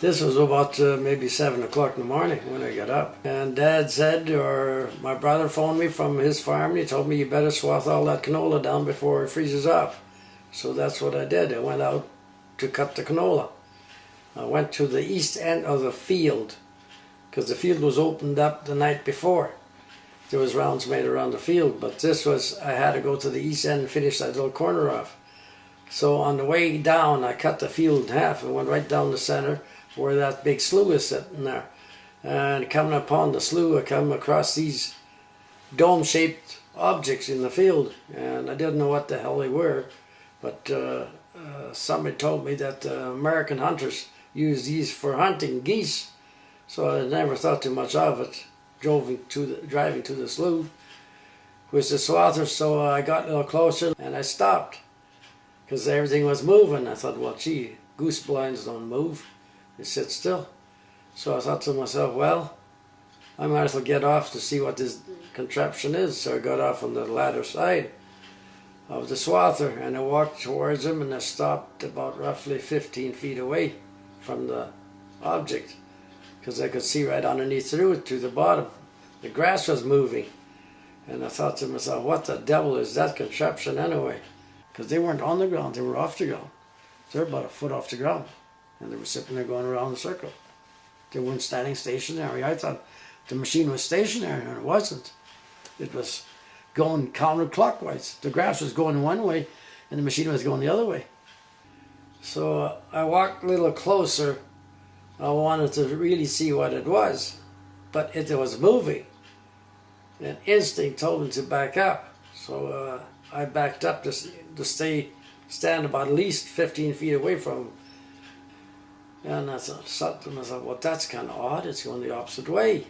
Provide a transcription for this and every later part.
This was about maybe 7 o'clock in the morning when I got up. And Dad said, or my brother phoned me from his farm, and he told me, you better swath all that canola down before it freezes up. So that's what I did. I went out to cut the canola. I went to the east end of the field, because the field was opened up the night before. There was rounds made around the field, but this was, I had to go to the east end and finish that little corner off. So on the way down, I cut the field in half and went right down the center where that big slough is sitting there. And coming upon the slough, I come across these dome-shaped objects in the field, and I didn't know what the hell they were, but somebody told me that American hunters use these for hunting geese, so I never thought too much of it. Driving to the slough with the swather, so I got a little closer and I stopped because everything was moving. I thought, well, gee, goose blinds don't move. They sit still. So I thought to myself, well, I might as well get off to see what this contraption is. So I got off on the ladder side of the swather and I walked towards him, and I stopped about roughly 15 feet away from the object because I could see right underneath through it to the bottom. The grass was moving, and I thought to myself, what the devil is that contraption anyway? Because they weren't on the ground, they were off the ground. They were about a foot off the ground. And they were sitting there going around in a circle. They weren't standing stationary. I thought the machine was stationary, and it wasn't. It was going counterclockwise. The grass was going one way, and the machine was going the other way. So I walked a little closer. I wanted to really see what it was, but it was moving. And instinct told me to back up. So I backed up to stand about at least 15 feet away from him. And I thought to myself, well, that's kind of odd. It's going the opposite way.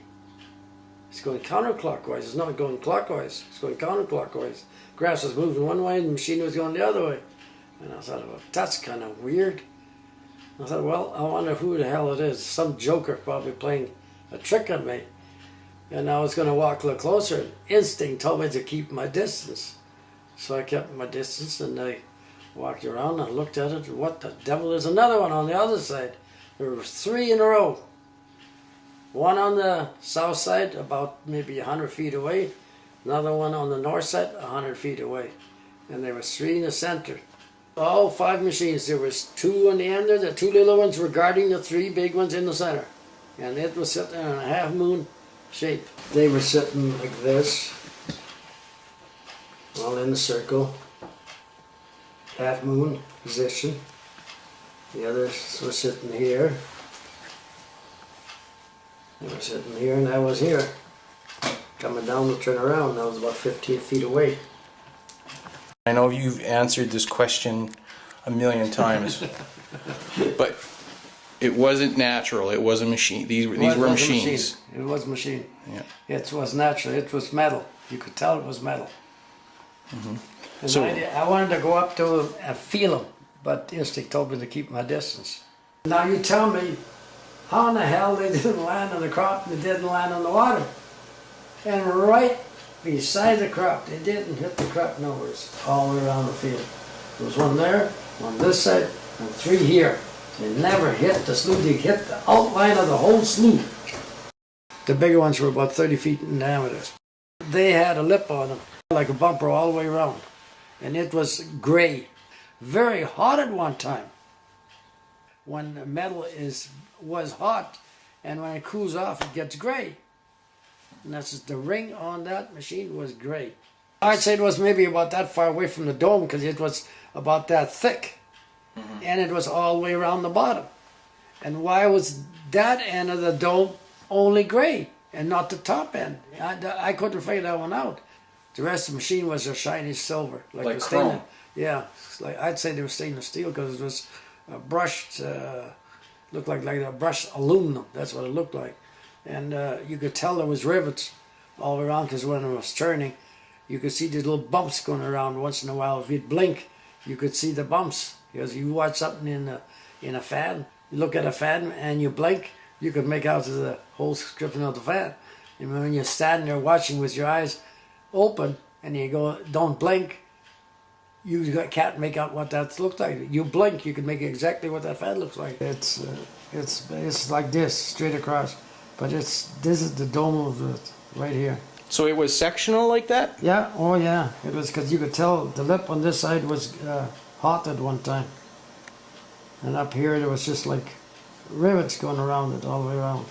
It's going counterclockwise. It's not going clockwise. It's going counterclockwise. Grass was moving one way and the machine was going the other way. And I thought, well, that's kind of weird. I thought, well, I wonder who the hell it is. Some joker probably playing a trick on me. And I was going to walk a little closer. Instinct told me to keep my distance. So I kept my distance, and I walked around and looked at it. What the devil? There's another one on the other side. There were 3 in a row. One on the south side, about maybe 100 feet away. Another one on the north side, 100 feet away. And there was 3 in the center. All 5 machines. There was 2 on the end there. The 2 little ones were guarding the 3 big ones in the center. And it was sitting in a half-moon shape. They were sitting like this, all in the circle, half-moon position. The others were sitting here. They were sitting here, and I was here. Coming down to turn around, I was about 15 feet away. I know you've answered this question a million times, but it wasn't natural. It was a machine. These were machines. It was a machine. Yeah. It was natural. It was metal. You could tell it was metal. Mm-hmm. So I wanted to go up to him and feel him, but instinct told me to keep my distance. Now you tell me, how in the hell they didn't land on the crop and they didn't land on the water? And right beside the crop, they didn't hit the crop nowhere, all the way around the field. There was one there, one this side, and 3 here. They never hit the slough, they hit the outline of the whole slough. The bigger ones were about 30 feet in diameter. They had a lip on them, like a bumper all the way around. And it was gray. Very hot at one time. When the metal was hot, and when it cools off, it gets gray. And that's just, the ring on that machine was gray. I'd say it was maybe about that far away from the dome, because it was about that thick. Mm-hmm. And it was all the way around the bottom. And why was that end of the dome only gray and not the top end? I couldn't figure that one out. The rest of the machine was a shiny silver, like chrome. Yeah, like I'd say they were stainless steel because it was brushed, looked like a brushed aluminum. That's what it looked like, and you could tell there was rivets all around because when it was turning, you could see these little bumps going around once in a while. If you'd blink, you could see the bumps. Because you watch something in a fan, you look at a fan and you blink, you could make out the whole description of the fan. And when you're standing there watching with your eyes open and you go, don't blink, you can't make out what that looks like. You blink, you can make exactly what that fan looks like. It's like this, straight across. But this is the dome of it, right here. So it was sectional like that? Yeah, oh yeah. It was because you could tell the lip on this side was hot at one time. And up here there was just like rivets going around it, all the way around.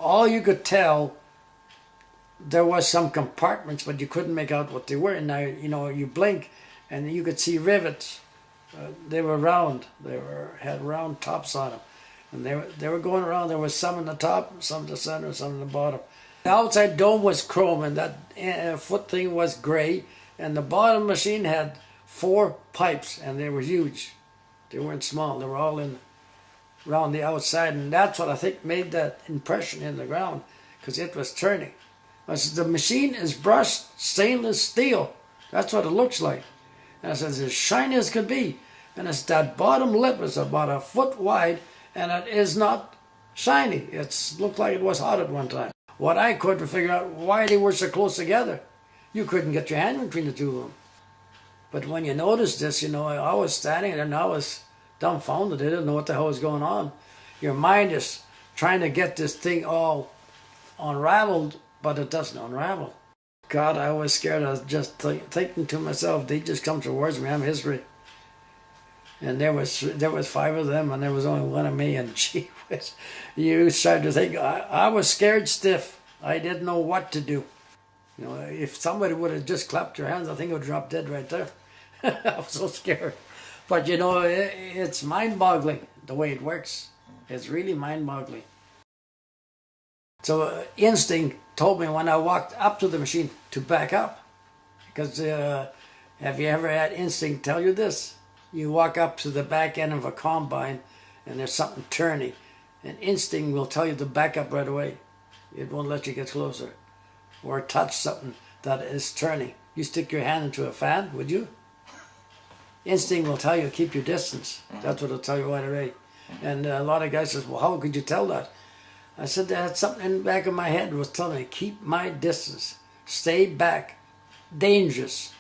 All you could tell, there was some compartments, but you couldn't make out what they were. And now, you know, you blink and you could see rivets. They were round. Had round tops on them. And they were going around. There was some in the top, some in the center, some in the bottom. The outside dome was chrome, and that foot thing was gray. And the bottom machine had 4 pipes, and they were huge. They weren't small. They were all around the outside, and that's what I think made that impression in the ground, because it was turning. I said, the machine is brushed stainless steel. That's what it looks like. And I said, it's as shiny as could be. And it's that bottom lip is about a foot wide, and it is not shiny. It looked like it was hot at one time. What I couldn't figure out, why they were so close together. You couldn't get your hand between the two of them. But when you noticed this, you know, I was standing there and I was dumbfounded. I didn't know what the hell was going on. Your mind is trying to get this thing all unraveled, but it doesn't unravel. God, I was scared. I was just thinking to myself, they just come towards me. I'm history. And there was 5 of them, and there was only one of me. And gee whiz, you started to think, I was scared stiff. I didn't know what to do. You know, if somebody would have just clapped your hands, I think I would drop dead right there. I was so scared. But you know, it's mind-boggling the way it works. It's really mind-boggling. So instinct told me when I walked up to the machine to back up. Because have you ever had instinct tell you this? You walk up to the back end of a combine and there's something turning. And instinct will tell you to back up right away. It won't let you get closer. Or touch something that is turning. You stick your hand into a fan, would you? Instinct will tell you keep your distance. That's what it'll tell you right away. And a lot of guys says, well, how could you tell that? I said, I had something in the back of my head that was telling me, keep my distance. Stay back. Dangerous.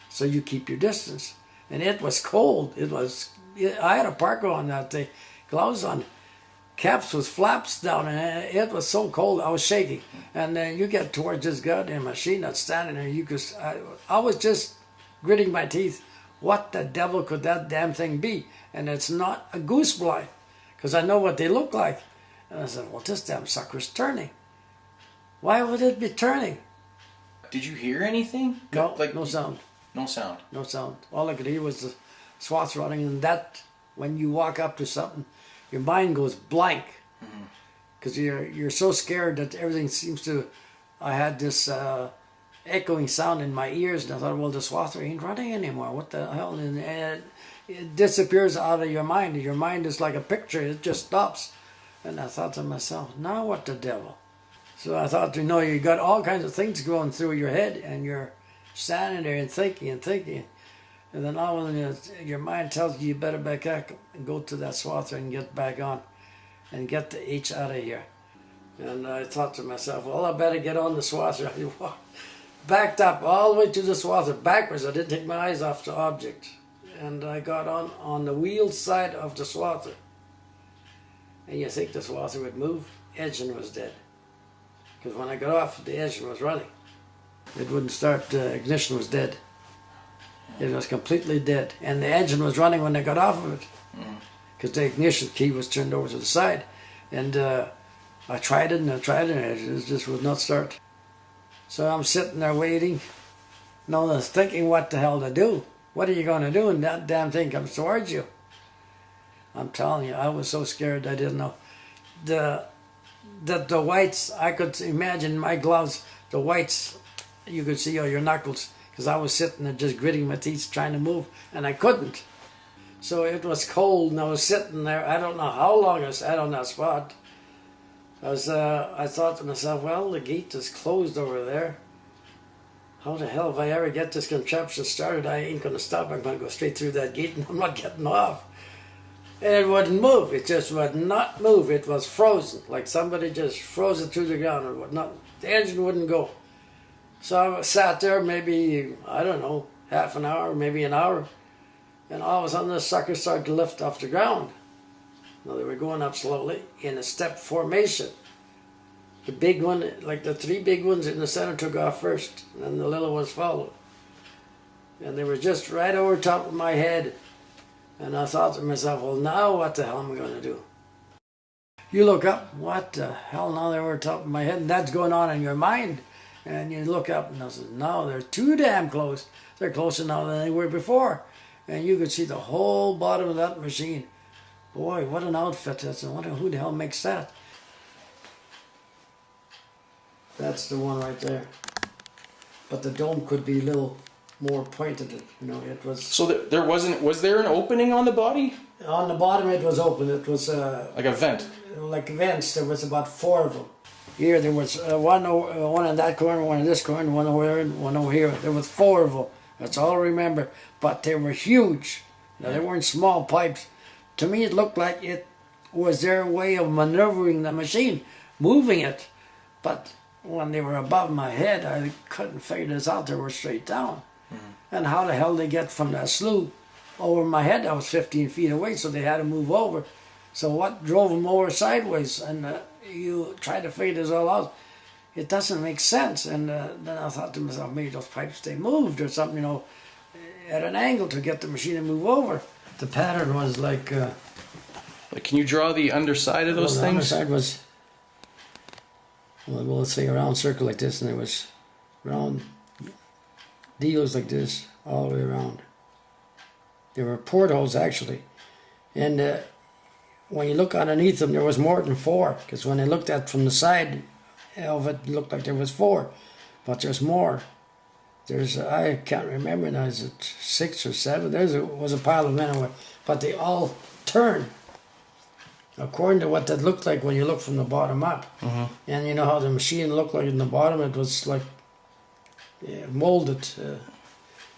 So you keep your distance. And it was cold. I had a parka on that day, gloves on, caps with flaps down, and it was so cold I was shaking. And then you get towards this goddamn machine that's standing there, I was just gritting my teeth. What the devil could that damn thing be? And it's not a goose blind, because I know what they look like. And I said, well, this damn sucker's turning. Why would it be turning? Did you hear anything? No, no sound. No sound. No sound. All I could hear was the swath running, and that, when you walk up to something, your mind goes blank. Because you're so scared that everything seems to... I had this echoing sound in my ears, and I thought, well, the swather ain't running anymore. What the hell? And it disappears out of your mind. Your mind is like a picture. It just stops. And I thought to myself, now what the devil? So I thought, you know, you got all kinds of things going through your head, and you're standing there and thinking. And then all of a sudden your mind tells you better back up and go to that swather and get back on and get the H out of here. And I thought to myself, well, I better get on the swather. I backed up all the way to the swather, backwards. I didn't take my eyes off the object. And I got on the wheel side of the swather. And you think the swather would move? Engine was dead. Because when I got off, the engine was running. It wouldn't start, the ignition was dead. It was completely dead. And the engine was running when I got off of it. Because the ignition key was turned over to the side. And I tried it and it just would not start. So I'm sitting there waiting, thinking what the hell to do. What are you going to do? And that damn thing comes towards you. I'm telling you, I was so scared I didn't know. The whites, I could imagine my gloves, the whites, you could see all your knuckles, because I was sitting there just gritting my teeth trying to move, and I couldn't. So it was cold, and I was sitting there. I don't know how long I sat on that spot. I thought to myself, well, the gate is closed over there. How the hell, if I ever get this contraption started, I ain't going to stop. I'm going to go straight through that gate, and I'm not getting off. And it wouldn't move. It just would not move. It was frozen, like somebody just froze it to the ground. It would not. The engine wouldn't go. So I sat there maybe, I don't know, half an hour, maybe an hour, and all of a sudden the sucker started to lift off the ground. Now they were going up slowly in a step formation. The big one, like the three big ones in the center, took off first, and then the little ones followed. And they were just right over top of my head. And I thought to myself, well, now what the hell am I going to do? You look up, what the hell, now they're over top of my head, and that's going on in your mind. And you look up, and I said, no, they're too damn close. They're closer now than they were before. And you could see the whole bottom of that machine. Boy, what an outfit. I wonder who the hell makes that. That's the one right there. But the dome could be a little more pointed. You know, it was. So there wasn't. Was there an opening on the body? On the bottom, it was open. It was like a vent. Like vents. There was about 4 of them. Here there was one in that corner, one in this corner, one over there, and one over here. There was 4 of them. That's all I remember. But they were huge. Now, they weren't small pipes. To me, it looked like it was their way of maneuvering the machine, moving it. But when they were above my head, I couldn't figure this out. They were straight down. And how the hell they get from that slough over my head? I was 15 feet away, so they had to move over. So what drove them over sideways? And you try to figure this all out. It doesn't make sense. And then I thought to myself, maybe those pipes, they moved or something, you know, at an angle to get the machine to move over. The pattern was like... Can you draw the underside of those things? The underside was... Well, let's say a round circle like this, and it was round deals like this all the way around. There were portholes actually, and when you look underneath them, there was more than 4. Because when I looked at from the side of it, it looked like there was 4, but there's more. There's I can't remember now. Is it 6 or 7? Was a pile of men, but they all turn. According to what that looked like when you look from the bottom up. And you know how the machine looked like in the bottom? It was like molded.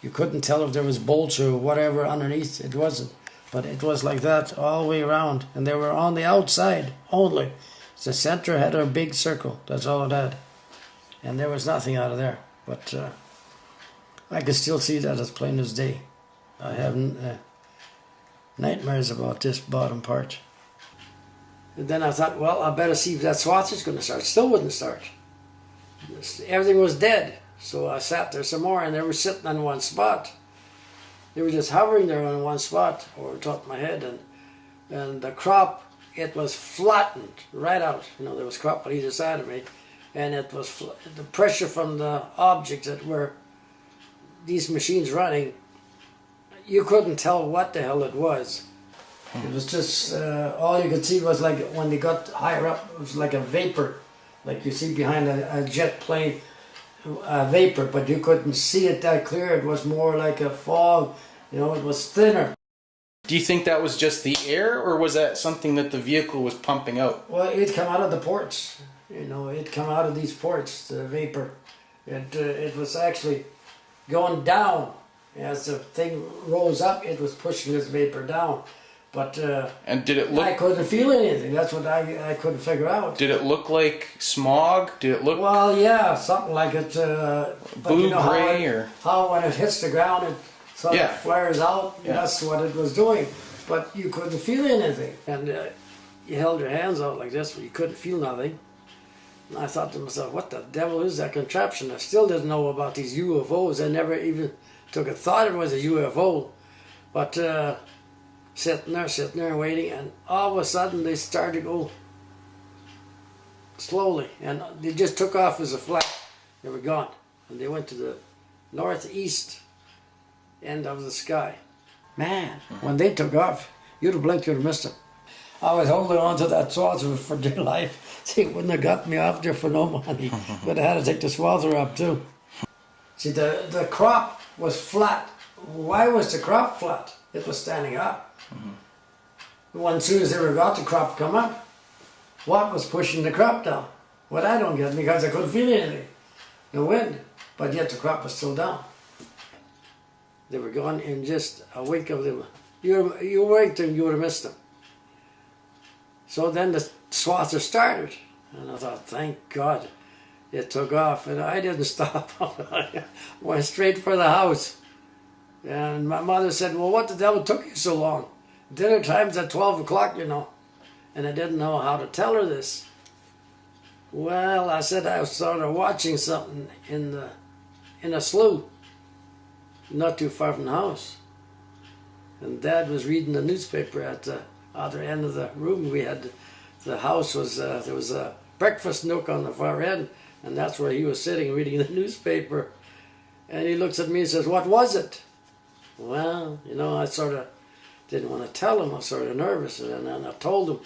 You couldn't tell if there was bolts or whatever underneath. It wasn't. But it was like that all the way around. And they were on the outside only. The center had a big circle. That's all it had. And there was nothing out of there. But I could still see that as plain as day. I have nightmares about this bottom part. And then I thought, well, I better see if that swatcher's going to start. Still wouldn't start. Everything was dead. So I sat there some more, and they were sitting on one spot. They were just hovering there on one spot over top of my head. And the crop, it was flattened right out. You know, there was crop on either side of me. And it was the pressure from the objects that were these machines running, you couldn't tell what the hell it was. It was just, all you could see was like when they got higher up, it was like a vapor, like you see behind a jet plane, a vapor, but you couldn't see it that clear. It was more like a fog, you know, it was thinner. Do you think that was just the air, or was that something that the vehicle was pumping out? Well, it come out of the ports, you know, it come out of these ports, the vapor. It was actually going down. As the thing rose up, it was pushing this vapor down. But and did it look? I couldn't feel anything. That's what I couldn't figure out. Did it look like smog? Did it look? Well, yeah, something like it. Blue, you know gray, or how when it hits the ground, it sort of flares out. Yeah. That's what it was doing. But you couldn't feel anything, and you held your hands out like this, but you couldn't feel nothing. And I thought to myself, what the devil is that contraption? I still didn't know about these UFOs. I never even took a thought it was a UFO. But sitting there waiting, and all of a sudden they started to go slowly, and they just took off as a flash. They were gone, and they went to the northeast end of the sky. Man, when they took off, you'd have blinked, you'd have missed them. I was holding on to that swather for dear life. See, it wouldn't have got me off there for no money. But I had to take the swather up too. See, the crop was flat. Why was the crop flat? It was standing up. When as soon as they were got the crop come up, what was pushing the crop down? What I don't get, because I couldn't feel anything. The wind, but yet the crop was still down. They were gone in just a wink of them. You wait till you would have missed them. So then the swather started, and I thought, thank God. it took off, and I didn't stop. I went straight for the house. And my mother said, well, what the devil took you so long? Dinner time's at 12 o'clock, you know. And I didn't know how to tell her this. Well, I said I was sort of watching something in a slough, not too far from the house. And Dad was reading the newspaper at the other end of the room. We had, the house was, there was a breakfast nook on the far end, and that's where he was sitting reading the newspaper. And he looks at me and says, what was it? Well, you know, I sort of didn't want to tell him. I was sort of nervous, and then I told him.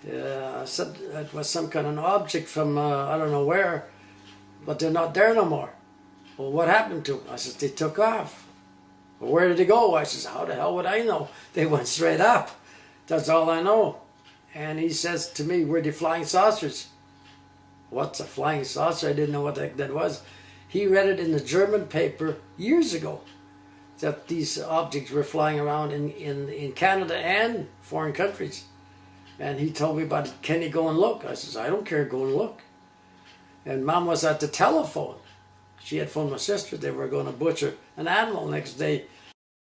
I said it was some kind of object from I don't know where, but they're not there no more. Well, what happened to them? I said, they took off. Well, where did they go? I says, how the hell would I know? They went straight up. That's all I know. And he says to me, were they flying saucers? What's a flying saucer? I didn't know what the heck that was. He read it in the German paper years ago, that these objects were flying around in Canada and foreign countries. And he told me about it. Can you go and look? I says, I don't care, go and look. And Mom was at the telephone. She had phoned my sister. They were going to butcher an animal next day.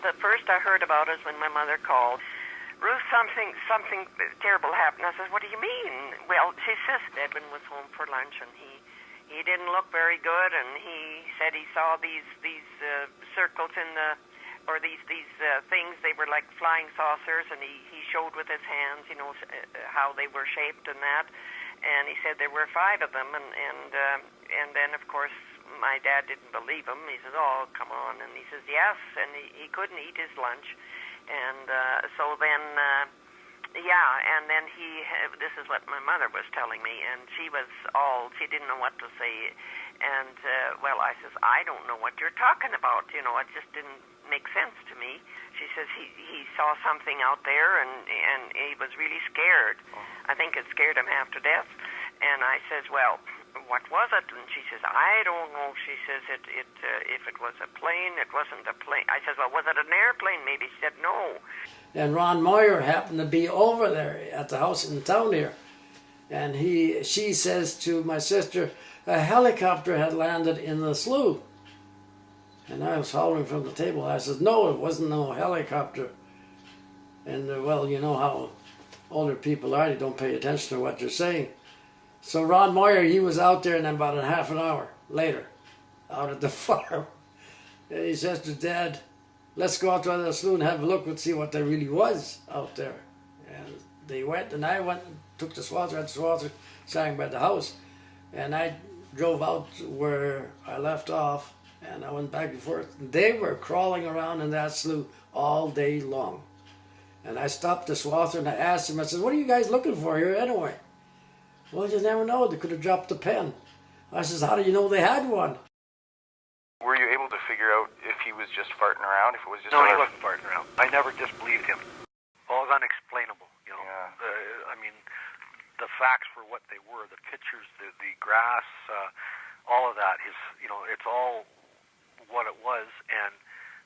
The first I heard about it was when my mother called. Ruth, something terrible happened. I says, what do you mean? Well, she says Edwin was home for lunch, and he didn't look very good, and he said he saw these circles in the, or these things. They were like flying saucers, and he showed with his hands, you know, how they were shaped and that. And he said there were 5 of them, and then of course my dad didn't believe him. He says, oh, come on, and he says yes, and he couldn't eat his lunch. And so then, and then this is what my mother was telling me, and she didn't know what to say. And, well, I says, I don't know what you're talking about. You know, it just didn't make sense to me. She says he saw something out there, and he was really scared. I think it scared him half to death. And I says, well, what was it? And she says, I don't know. She says, if it was a plane, it wasn't a plane. I says, well, was it an airplane? Maybe. She said, no. And Ron Moyer happened to be over there at the house in town here. And she says to my sister, a helicopter had landed in the slough. And I was hollering from the table. I said, no, it wasn't no helicopter. And, well, you know how older people are. They don't pay attention to what you're saying. So Ron Moyer, he was out there, and then about a half an hour later, out at the farm, and he says to Dad, let's go out to the slough and have a look and see what there really was out there. And they went, and I went and took the swather, had the swather sang by the house, and I drove out where I left off, and I went back and forth. They were crawling around in that slough all day long. And I stopped the swather, and I asked him, I said, what are you guys looking for here anyway? Well, you never know. They could have dropped the pen. I says, how do you know they had one? Were you able to figure out if he was just farting around, if it was just... No, he wasn't farting around. I never disbelieved him. All was unexplainable, you know. Yeah. I mean, the facts for what they were, the pictures, the grass, all of that is, you know, it's all what it was. And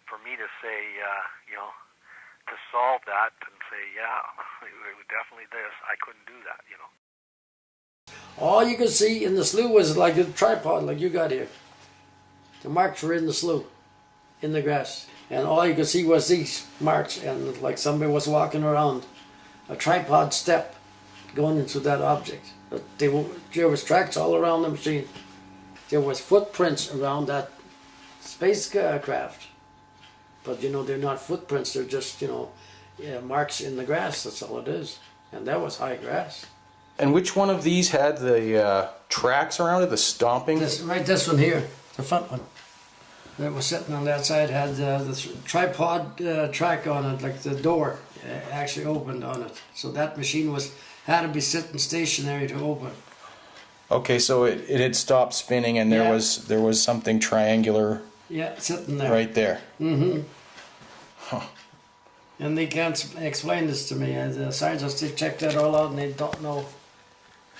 for me to say, you know, to solve that and say, yeah, it was definitely this, I couldn't do that, you know. All you could see in the slough was like a tripod, like you got here. The marks were in the slough, in the grass. And all you could see was these marks, and like somebody was walking around. A tripod step going into that object. But there was tracks all around the machine. There was footprints around that spacecraft. But you know, they're not footprints, they're just, you know, marks in the grass, that's all it is. And that was high grass. And which one of these had the tracks around it, the stomping? This one here, the front one. That was sitting on that side had the tripod track on it, like the door actually opened on it. So that machine had to be sitting stationary to open. Okay, so it had stopped spinning, and there was something triangular. Yeah, sitting there. Right there. Mm-hmm. Huh. And they can't explain this to me. The scientists, they checked that all out, and they don't know.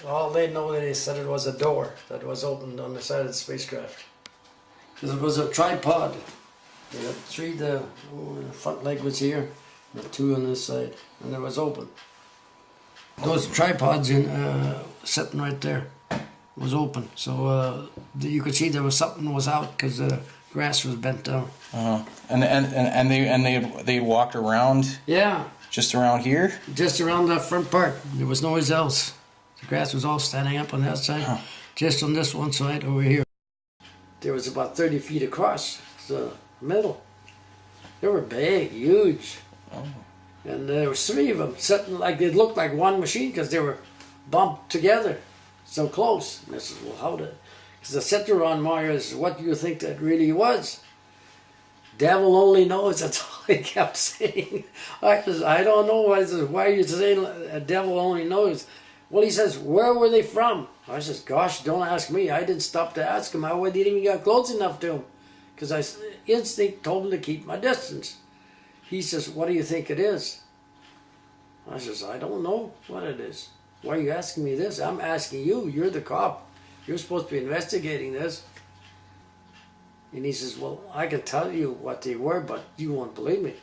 All they know that they said it was a door that was opened on the side of the spacecraft. Because it was a tripod. They had 3, the front leg was here, and 2 on this side, and it was open. Those tripods sitting right there. was open, so you could see there was something was out because the grass was bent down. And they walked around. Yeah. Just around here. Just around that front part. There was nowhere else. The grass was all standing up on that side. Just on this one side over here. There was about 30 feet across the middle. They were big, huge. Oh. And there was 3 of them sitting like they looked like one machine because they were bumped together so close. And I said, well, how did... Because I said to Ron Myers, what do you think that really was? Devil only knows, that's all he kept saying. I says, I don't know. I says, why are you saying a devil only knows? Well, he says, where were they from? I says, gosh, don't ask me. I didn't stop to ask him. I didn't even get close enough to him. Because instinct told him to keep my distance. He says, what do you think it is? I says, I don't know what it is. Why are you asking me this? I'm asking you. You're the cop. You're supposed to be investigating this. And he says, well, I can tell you what they were, but you won't believe me.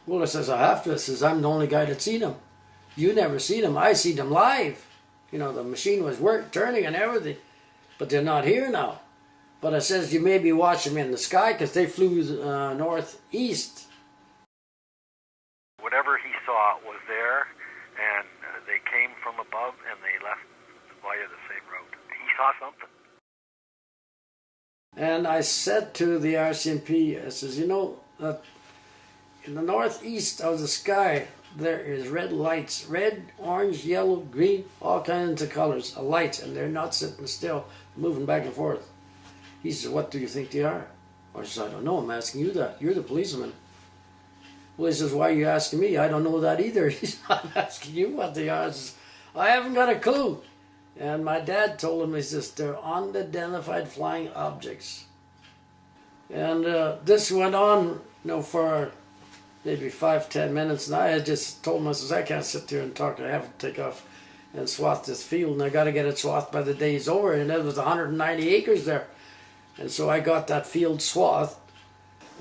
Well, I says, I have to. I says, I'm the only guy that's seen them. You never seen them. I seen them live. You know, the machine was turning and everything. But they're not here now. But I says, you may be watching them in the sky because they flew northeast. Whatever he saw was there, and they came from above and they left via the same route. He saw something. And I said to the RCMP, I says, you know, in the northeast of the sky, there is red lights. Red, orange, yellow, green, all kinds of colors of lights. And they're not sitting still, moving back and forth. He says, what do you think they are? I says, I don't know. I'm asking you that. You're the policeman. Well, he says, why are you asking me? I don't know that either. He's not asking you what they are. I says, I haven't got a clue. And my dad told him, he says, they're unidentified flying objects. And this went on, for maybe 5-10 minutes. And I had just told him, I says, I can't sit there and talk. I have to take off and swath this field. And I got to get it swathed by the day's over. And there was 190 acres there. And so I got that field swathed.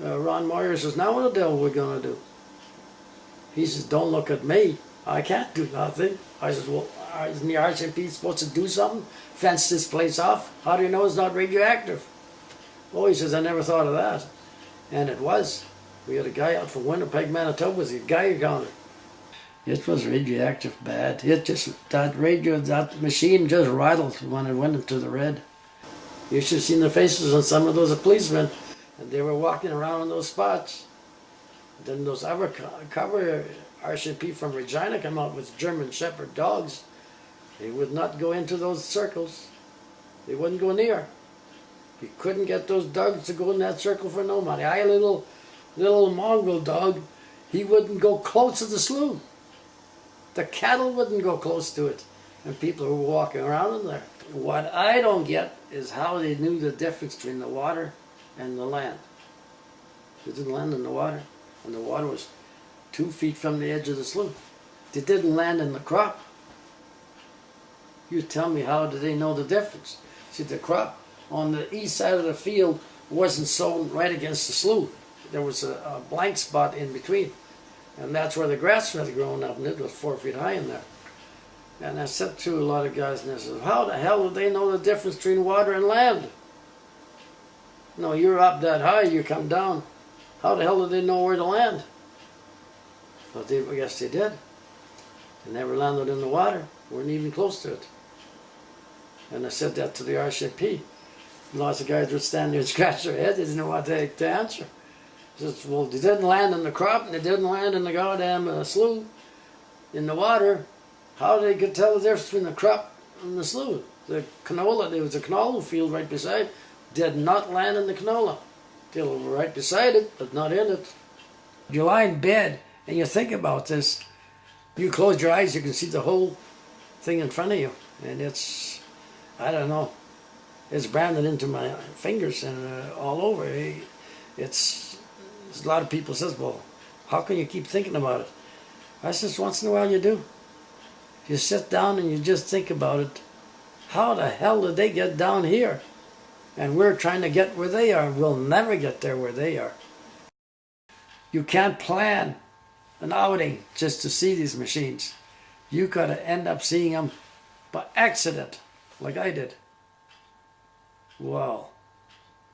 Ron Moyer says, now what the devil are we going to do? He says, don't look at me. I can't do nothing. I says, well, isn't the RCMP supposed to do something? Fence this place off? How do you know it's not radioactive? Oh, he says, I never thought of that. And it was. We had a guy out from Winnipeg, Manitoba, was a Geiger counter. It was radioactive bad. It just, that machine just rattled when it went into the red. You should have seen the faces on some of those policemen. And they were walking around in those spots. Then those cover RCMP from Regina come out with German Shepherd dogs. They would not go into those circles. They wouldn't go near. You couldn't get those dogs to go in that circle for no money. I had a little mongrel dog. He wouldn't go close to the slough. The cattle wouldn't go close to it. And people who were walking around in there. What I don't get is how they knew the difference between the water and the land. They didn't land in the water. And the water was 2 feet from the edge of the slough. They didn't land in the crop. You tell me, how do they know the difference? See, the crop on the east side of the field wasn't sown right against the slough. There was a blank spot in between. And that's where the grass was growing up, and it was 4 feet high in there. And I said to a lot of guys, and I said, how the hell do they know the difference between water and land? No, you're up that high, you come down. How the hell do they know where to land? Well, I guess they did. They never landed in the water. Weren't even close to it. And I said that to the RCMP. Lots of guys would stand there and scratch their head. They didn't know what to answer. I said, well, they didn't land in the crop, and they didn't land in the goddamn slough, in the water. How they could tell the difference between the crop and the slough? The canola, there was a canola field right beside, did not land in the canola. They were right beside it, but not in it. You lie in bed and you think about this. You close your eyes, you can see the whole thing in front of you. And it's, I don't know, it's branded into my fingers and all over. It's a lot of people says, well, how can you keep thinking about it? I says, once in a while you do. You sit down and you just think about it. How the hell did they get down here? And we're trying to get where they are. We'll never get there where they are. You can't plan an outing just to see these machines. You gotta end up seeing them by accident. like I did. Well,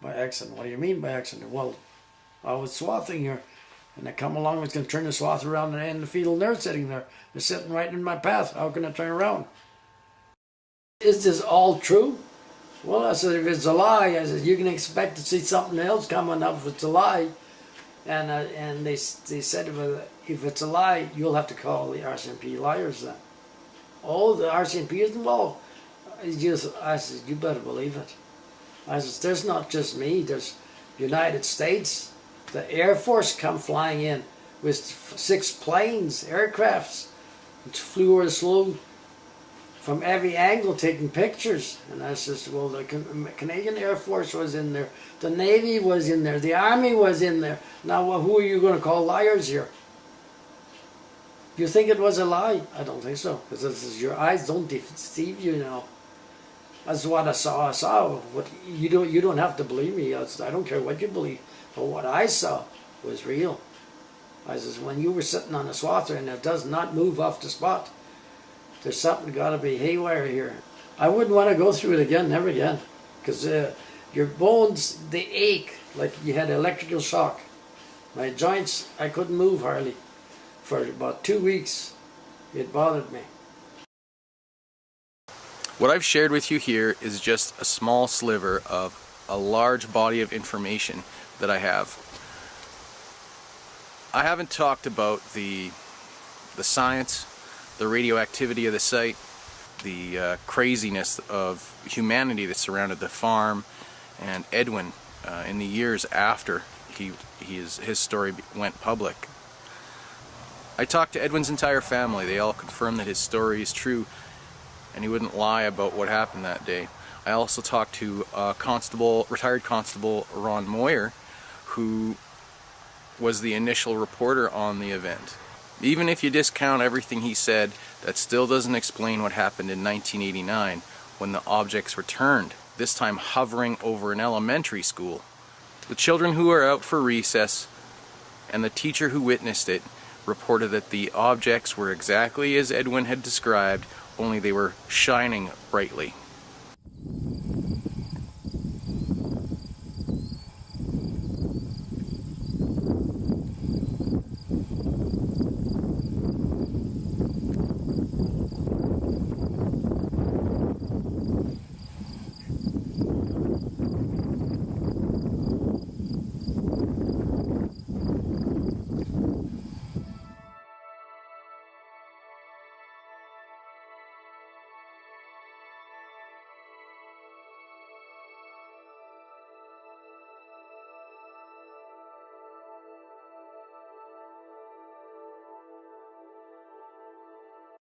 by accident. What do you mean by accident? Well, I was swathing here, and I come along, I was going to turn the swath around, and the field, and they're sitting there. They're sitting right in my path. How can I turn around? Is this all true? Well, I said, if it's a lie, I said, you can expect to see something else coming up if it's a lie. And they said, well, if it's a lie, you'll have to call the RCMP liars then. Oh, the RCMP is involved. I said, you better believe it. I said, there's not just me, there's United States. The Air Force come flying in with 6 planes, aircrafts, which flew over the slough from every angle taking pictures. And I said, well, the Canadian Air Force was in there, the Navy was in there, the Army was in there. Now, well, who are you going to call liars here? You think it was a lie? I don't think so, because your eyes don't deceive you now. That's what I saw. I saw what you don't have to believe me. I don't care what you believe, but what I saw was real. I says, when you were sitting on a swather and it does not move off the spot, there's something got to be haywire here. I wouldn't want to go through it again, never again, because your bones, they ache like you had electrical shock. My joints, I couldn't move hardly for about 2 weeks. It bothered me. What I've shared with you here is just a small sliver of a large body of information that I have. I haven't talked about the science, the radioactivity of the site, the craziness of humanity that surrounded the farm, and Edwin in the years after his story went public. I talked to Edwin's entire family. They all confirmed that his story is true and he wouldn't lie about what happened that day. I also talked to retired Constable Ron Moyer, who was the initial reporter on the event. Even if you discount everything he said, that still doesn't explain what happened in 1989 when the objects returned, this time hovering over an elementary school. The children who were out for recess and the teacher who witnessed it reported that the objects were exactly as Edwin had described, only they were shining brightly.